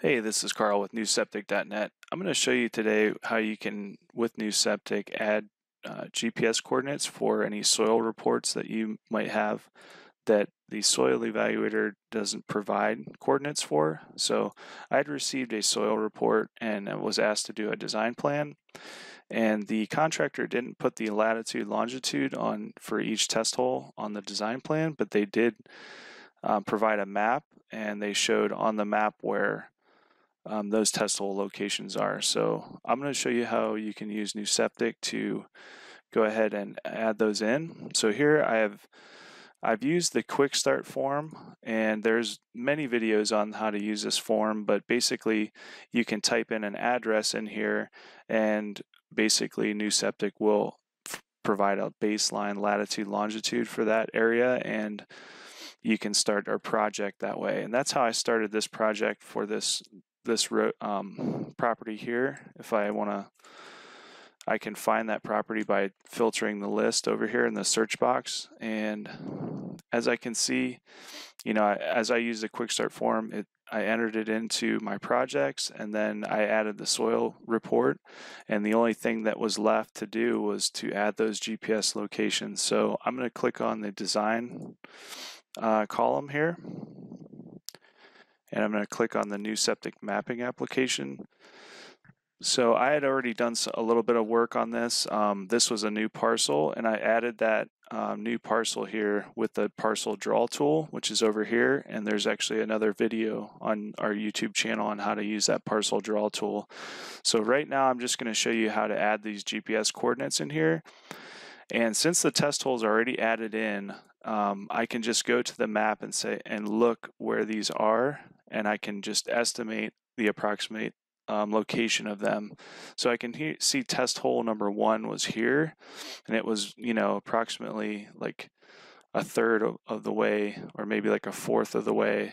Hey, this is Carl with NewSeptic.net. I'm going to show you today how you can, with NewSeptic, add GPS coordinates for any soil reports that you might have that the soil evaluator doesn't provide coordinates for. So I had received a soil report and I was asked to do a design plan, and the contractor didn't put the latitude longitude on for each test hole on the design plan, but they did provide a map, and they showed on the map where those test hole locations are. So I'm going to show you how you can use NewSeptic to go ahead and add those in. So here I've used the quick start form, and there's many videos on how to use this form, but basically you can type in an address in here, and basically NewSeptic will provide a baseline latitude longitude for that area, and you can start our project that way. And that's how I started this project for this property here. If I want to, I can find that property by filtering the list over here in the search box. And as I can see, as I use the quick start form, I entered it into my projects, and then I added the soil report, and the only thing that was left to do was to add those GPS locations. So I'm going to click on the design column here, and I'm going to click on the NewSeptic mapping application. So I had already done a little bit of work on this. This was a new parcel, and I added that new parcel here with the parcel draw tool, which is over here. And there's actually another video on our YouTube channel on how to use that parcel draw tool. So right now I'm just going to show you how to add these GPS coordinates in here. And since the test hole is already added in, I can just go to the map and look where these are, and I can just estimate the approximate location of them. So I can see test hole number 1 was here, and it was, approximately like a third of the way, or maybe like a fourth of the way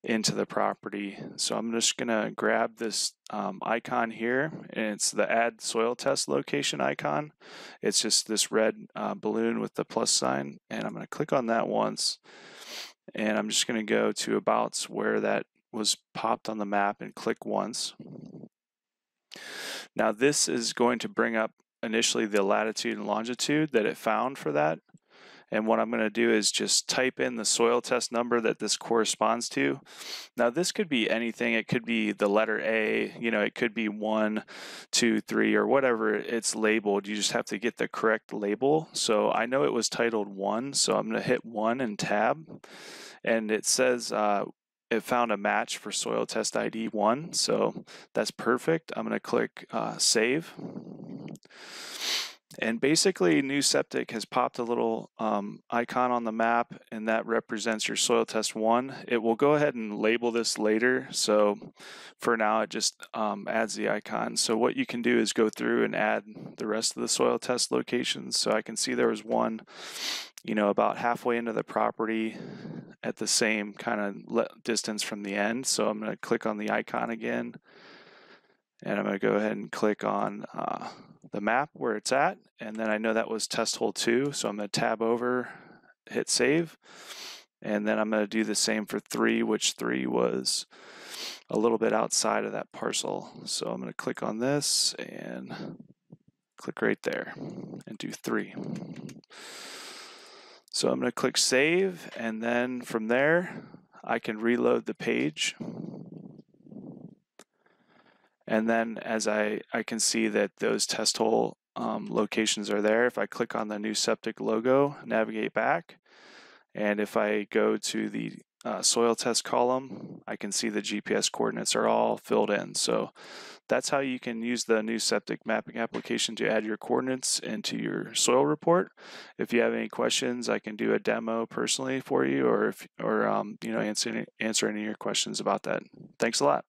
into the property. So I'm just gonna grab this icon here, and it's the add soil test location icon. It's just this red balloon with the plus sign, and I'm gonna click on that once, and I'm just gonna go to abouts where that was popped on the map and click once. Now this is going to bring up initially the latitude and longitude that it found for that. And what I'm going to do is just type in the soil test number that this corresponds to. Now this could be anything. It could be the letter A, it could be 1, 2, 3, or whatever it's labeled. You just have to get the correct label. So I know it was titled 1, so I'm going to hit 1 and tab. And it says it found a match for soil test ID 1, so that's perfect. I'm going to click save. And basically NewSeptic has popped a little icon on the map, and that represents your soil test 1. It will go ahead and label this later, so for now it just adds the icon. So what you can do is go through and add the rest of the soil test locations. So I can see there was one, about halfway into the property at the same kind of distance from the end. So I'm going to click on the icon again, and I'm going to go ahead and click on the map where it's at, and then I know that was test hole 2, so I'm going to tab over, hit save, and then I'm going to do the same for 3, which 3 was a little bit outside of that parcel. So I'm going to click on this and click right there and do 3. So I'm going to click save, and then from there I can reload the page. And then as I can see that those test hole locations are there. If I click on the NewSeptic logo, navigate back, and if I go to the soil test column, I can see the GPS coordinates are all filled in. So that's how you can use the NewSeptic mapping application to add your coordinates into your soil report. If you have any questions, I can do a demo personally for you, or answer any of your questions about that. Thanks a lot.